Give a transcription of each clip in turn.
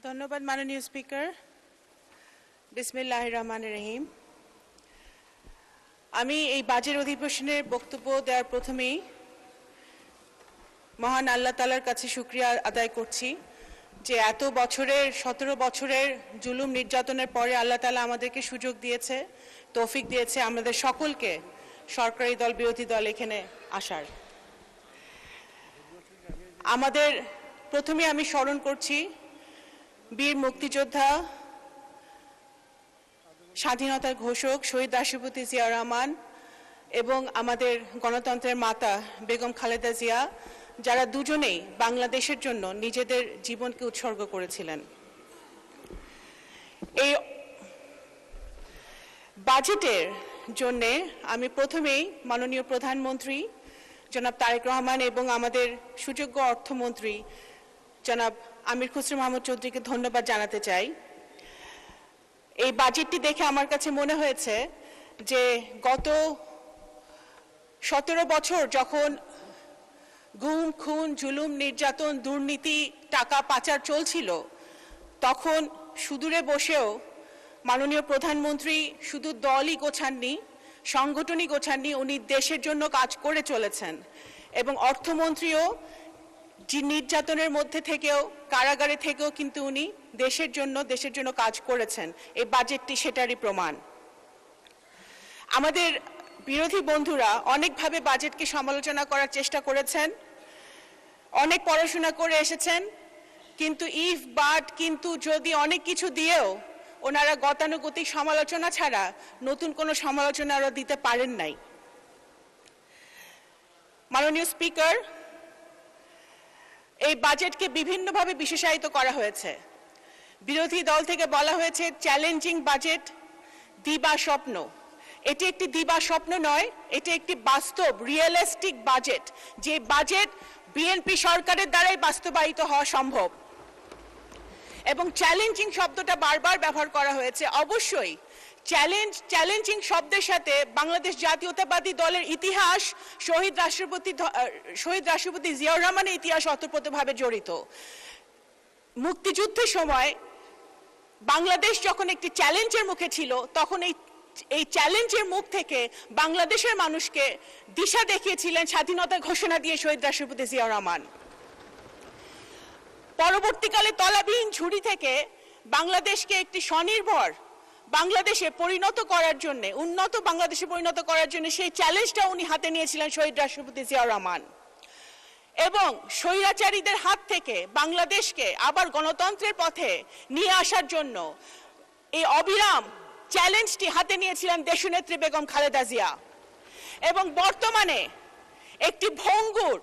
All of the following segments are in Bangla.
ধন্যবাদ মাননীয় স্পিকার। বিসমিল্লাহির রহমানির রহিম। আমি এই বাজেট অধিবেশনের বক্তব্য দেওয়ার প্রথমেই মহান আল্লাহ তাআলার কাছে শুকরিয়া আদায় করছি যে এত বছরের 17 বছরের জুলুম নির্যাতনের পরে আল্লাহ তাআলা আমাদেরকে সুযোগ দিয়েছে, তৌফিক দিয়েছে আমাদের সকলকে সরকারি দল বিরোধী দল এখানে আসার। আমাদের প্রথমে আমি স্মরণ করছি বীর মুক্তিযোদ্ধা, স্বাধীনতার ঘোষক শহীদ রাষ্ট্রপতি জিয়া রহমান এবং আমাদের গণতন্ত্রের মাতা বেগম খালেদা জিয়া, যারা দুজনেই বাংলাদেশের জন্য নিজেদের জীবনকে উৎসর্গ করেছিলেন। এই বাজেটের জন্য আমি প্রথমেই মাননীয় প্রধানমন্ত্রী জনাব তারেক রহমান এবং আমাদের সুযোগ্য অর্থমন্ত্রী জনাব আমির খুসরো মাহমুদ চৌধুরীকে ধন্যবাদ জানাতে চাই। এই বাজেটটি দেখে আমার কাছে মনে হয়েছে যে গত 17 বছর যখন গুম, খুন, জুলুম, নির্যাতন, দুর্নীতি, টাকা পাচার চলছিল, তখন সুদূরে বসেও মাননীয় প্রধানমন্ত্রী শুধু দলই গোছাননি, সংগঠনই গোছাননি, উনি দেশের জন্য কাজ করে চলেছেন। এবং অর্থমন্ত্রীও যে নির্যাতনের মধ্যে থেকেও, কারাগারে থেকেও কিন্তু উনি দেশের জন্য কাজ করেছেন। এই বাজেটটি সেটারই প্রমাণ। আমাদের বিরোধী বন্ধুরা অনেকভাবে বাজেটকে সমালোচনা করার চেষ্টা করেছেন, অনেক পড়াশোনা করে এসেছেন, কিন্তু ইফ বাট কিন্তু যদি অনেক কিছু দিয়েও ওনারা গতানুগতিক সমালোচনা ছাড়া নতুন কোনো সমালোচনা আরও দিতে পারেন নাই। মাননীয় স্পিকার, এই বাজেটকে বিভিন্নভাবে বিশেষায়িত করা হয়েছে। বিরোধী দল থেকে বলা হয়েছে চ্যালেঞ্জিং বাজেট, দিবা স্বপ্ন। এটি একটি দিবা স্বপ্ন নয়, এটি একটি বাস্তব রিয়েলিস্টিক বাজেট, যে বাজেট বিএনপি সরকারের দ্বারাই বাস্তবায়িত হওয়া সম্ভব। এবং চ্যালেঞ্জিং শব্দটা বারবার ব্যবহার করা হয়েছে। অবশ্যই চ্যালেঞ্জিং শব্দের সাথে বাংলাদেশ জাতীয়তাবাদী দলের ইতিহাস, শহীদ রাষ্ট্রপতি জিয়াউর রহমানের ইতিহাস ওতপ্রোতভাবে জড়িত। মুক্তিযুদ্ধের সময় বাংলাদেশ যখন একটি চ্যালেঞ্জের মুখে ছিল, তখন এই চ্যালেঞ্জের মুখ থেকে বাংলাদেশের মানুষকে দিশা দেখিয়েছিলেন স্বাধীনতার ঘোষণা দিয়ে শহীদ রাষ্ট্রপতি জিয়াউর রহমান। পরবর্তীকালে তলাবিহীন ঝুড়ি থেকে বাংলাদেশকে একটি স্বনির্ভর বাংলাদেশে পরিণত করার জন্য, উন্নত বাংলাদেশে পরিণত করার জন্য সেই চ্যালেঞ্জটা উনি হাতে নিয়েছিলেন শহীদ রাষ্ট্রপতি জিয়াউর রহমান। এবং স্বৈরাচারীদের হাত থেকে বাংলাদেশকে আবার গণতন্ত্রের পথে নিয়ে আসার জন্য এই অবিরাম চ্যালেঞ্জটি হাতে নিয়েছিলেন দেশনেত্রী বেগম খালেদা জিয়া। এবং বর্তমানে একটি ভঙ্গুর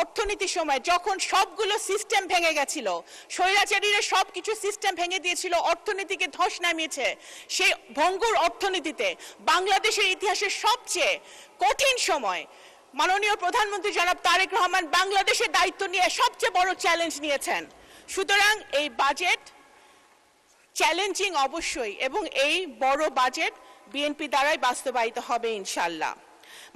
অর্থনীতির সময় যখন সবগুলো সিস্টেম ভেঙে গেছিল, স্বৈরাচারীরা সবকিছু সিস্টেম ভেঙে দিয়েছিল, অর্থনীতিকে ধস নামিয়েছে, সেই ভঙ্গুর অর্থনীতিতে বাংলাদেশের ইতিহাসের সবচেয়ে কঠিন সময় মাননীয় প্রধানমন্ত্রী জনাব তারেক রহমান বাংলাদেশের দায়িত্ব নিয়ে সবচেয়ে বড় চ্যালেঞ্জ নিয়েছেন। সুতরাং এই বাজেট চ্যালেঞ্জিং অবশ্যই, এবং এই বড় বাজেট বিএনপি দ্বারাই বাস্তবায়িত হবে ইনশাআল্লাহ।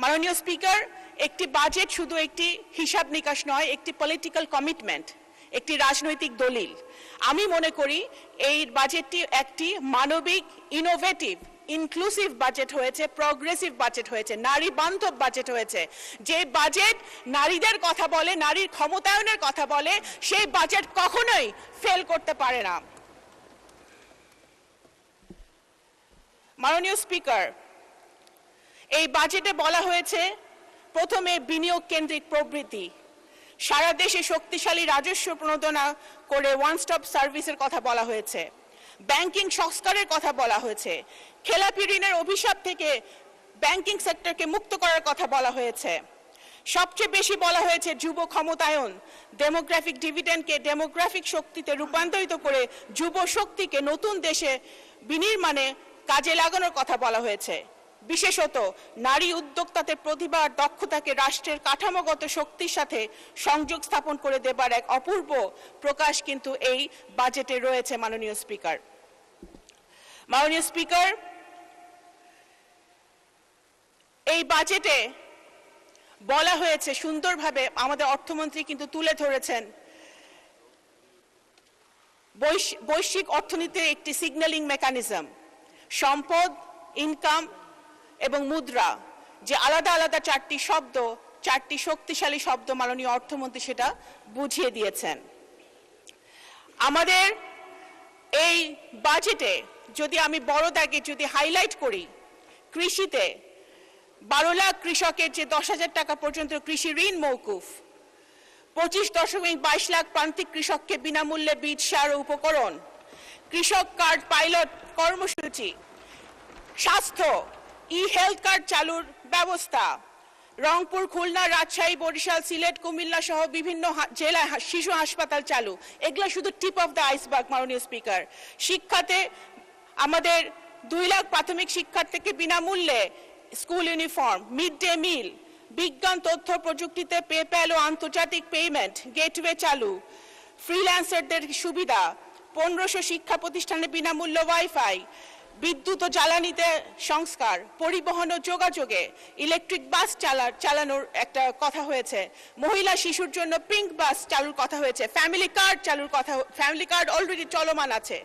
মাননীয় স্পিকার, একটি বাজেট শুধু একটি হিসাব নিকাশ নয়, একটি পলিটিক্যাল কমিটমেন্ট, একটি রাজনৈতিক দলিল। আমি মনে করি এই বাজেটটি একটি মানবিক, ইনোভেটিভ, ইনক্লুসিভ বাজেট হয়েছে, প্রগ্রেসিভ বাজেট হয়েছে, নারী বান্ধব বাজেট হয়েছে। যে বাজেট নারীদের কথা বলে, নারীর ক্ষমতায়নের কথা বলে, সেই বাজেট কখনোই ফেল করতে পারে না। মাননীয় স্পিকার, এই বাজেটে বলা হয়েছে প্রথমে বিনিয়োগ কেন্দ্রিক প্রবৃদ্ধি, সারা দেশে শক্তিশালী রাজস্ব প্রণোদনা করে ওয়ান স্টপ সার্ভিসের কথা বলা হয়েছে, ব্যাংকিং সংস্কারের কথা বলা হয়েছে, খেলাপি ঋণের অভিশাপ থেকে ব্যাংকিং সেক্টরকে মুক্ত করার কথা বলা হয়েছে। সবচেয়ে বেশি বলা হয়েছে যুব ক্ষমতায়ন, ডেমোগ্রাফিক ডিভিডেন্ডকে ডেমোগ্রাফিক শক্তিতে রূপান্তরিত করে যুব শক্তিকে নতুন দেশে বিনির্মাণে কাজে লাগানোর কথা বলা হয়েছে। বিশেষত নারী উদ্যোক্তাদের প্রতিভা আর দক্ষতাকে রাষ্ট্রের কাঠামোগত শক্তির সাথে সংযোগ স্থাপন করে দেবার এক অপূর্ব প্রকাশ কিন্তু এই বাজেটে রয়েছে। মাননীয় স্পিকার, এই বাজেটে বলা হয়েছে সুন্দরভাবে, আমাদের অর্থমন্ত্রী কিন্তু তুলে ধরেছেন বৈশ্বিক অর্থনীতির একটি সিগন্যালিং মেকানিজম। সম্পদ, ইনকাম এবং মুদ্রা যে আলাদা আলাদা চারটি শব্দ, চারটি শক্তিশালী শব্দ মাননীয় অর্থমন্ত্রী সেটা বুঝিয়ে দিয়েছেন। আমাদের এই বাজেটে যদি আমি বড় দাগে যদি হাইলাইট করি, কৃষিতে 12 লাখ কৃষকের যে 10,000 টাকা পর্যন্ত কৃষি ঋণ মওকুফ, 25.22 লাখ প্রান্তিক কৃষককে বিনামূল্যে বীজ, সার ও উপকরণ, কৃষক কার্ড পাইলট কর্মসূচি, স্বাস্থ্য হেলথ কার্ড চালুর ব্যবস্থা, রংপুর, খুলনা, রাজশাহী, বরিশাল, সিলেট, কুমিল্লা সহ বিভিন্ন জেলায় শিশু হাসপাতাল চালু। এগুলো শুধু টিপ অফ দ্য আইসবার্গ মাননীয় স্পিকার। শিক্ষাতে আমাদের 2 লাখ প্রাথমিক শিক্ষার্থীকে বিনামূল্যে school uniform, mid day meal, বিজ্ঞান তথ্য প্রযুক্তিতে পেপ্যাল ও আন্তর্জাতিক পেমেন্ট গেটওয়ে চালু, ফ্রিল্যান্সারদের সুবিধা, 1500 শিক্ষা প্রতিষ্ঠানে বিনামূল্য ওয়াইফাই, বিদ্যুৎ ও জ্বালানিতে সংস্কার, পরিবহন ও যোগাযোগে ইলেকট্রিক বাস চালানোর একটা কথা হয়েছে, মহিলা শিশুর জন্য পিঙ্ক বাস চালুর কথা হয়েছে, ফ্যামিলি কার্ড চালুর কথা, ফ্যামিলি কার্ড অলরেডি চলমান আছে,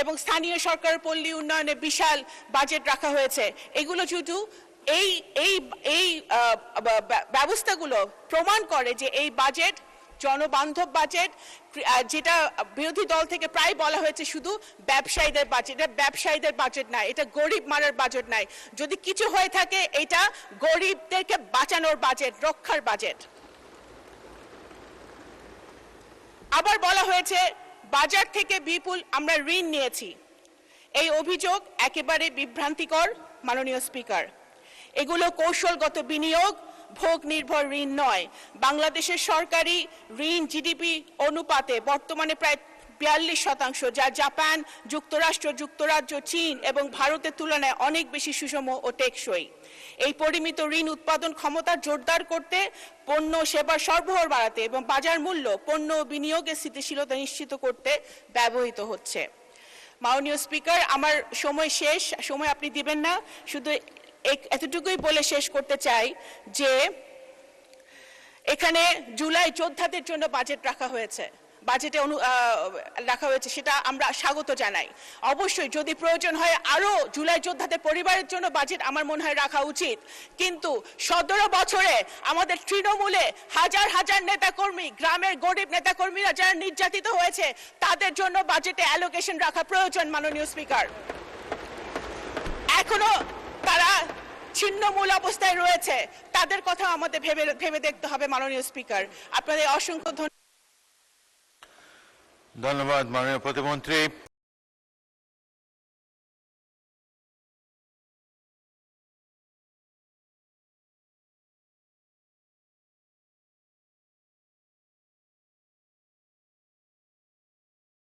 এবং স্থানীয় সরকার পল্লী উন্নয়নে বিশাল বাজেট রাখা হয়েছে। এগুলো শুধু এই ব্যবস্থাগুলো প্রমাণ করে যে এই বাজেট জনবান্ধব বাজেট, যেটা বিরোধী দল থেকে প্রায় বলা হয়েছে শুধু ব্যবসায়ীদের বাজেট। এটা ব্যবসায়ীদের বাজেট নাই, এটা গরিব মারার বাজেট নাই। যদি কিছু হয়ে থাকে এটা গরিবদেরকে বাঁচানোর বাজেট, রক্ষার বাজেট। আবার বলা হয়েছে বাজার থেকে বিপুল আমরা ঋণ নিয়েছি। এই অভিযোগ একেবারে বিভ্রান্তিকর মাননীয় স্পিকার। এগুলো কৌশলগত বিনিয়োগ, ভোগ নির্ভর ঋণ নয়। বাংলাদেশের সরকারি ঋণ জিডিপি অনুপাতে বর্তমানে প্রায় 42%, যা জাপান, যুক্তরাষ্ট্র, যুক্তরাজ্য, চীন এবং ভারতের তুলনায় অনেক বেশি সুষম ও টেকসই। এই পরিমিত ঋণ উৎপাদন ক্ষমতা জোরদার করতে, পণ্য সেবার সরবরাহ বাড়াতে এবং বাজার মূল্য, পণ্য ও বিনিয়োগের স্থিতিশীলতা নিশ্চিত করতে ব্যবহৃত হচ্ছে। মাননীয় স্পিকার, আমার সময় শেষ, সময় আপনি দিবেন না, শুধু এতটুকুই বলে শেষ করতে চাই যে এখানে জুলাই যোদ্ধাদের জন্য বাজেট রাখা হয়েছে, সেটা আমরা স্বাগত জানাই। অবশ্যই যদি প্রয়োজন হয় আরো জুলাই যোদ্ধাদের পরিবারের জন্য বাজেট আমার মনে হয় রাখা উচিত, কিন্তু 17 বছরে আমাদের তৃণমূলে হাজার হাজার নেতাকর্মী, গ্রামের গরিব নেতাকর্মীরা যারা নির্যাতিত হয়েছে তাদের জন্য বাজেটে অ্যালোকেশন রাখা প্রয়োজন মাননীয় স্পিকার। এখনো তারা ছিন্নমূল অবস্থায় রয়েছে, তাদের কথা আমাদের ভেবে দেখতে হবে মাননীয় স্পিকার। আপনাদের অসংখ্য ধন্যবাদ। ধন্যবাদ মাননীয় প্রতিমন্ত্রী।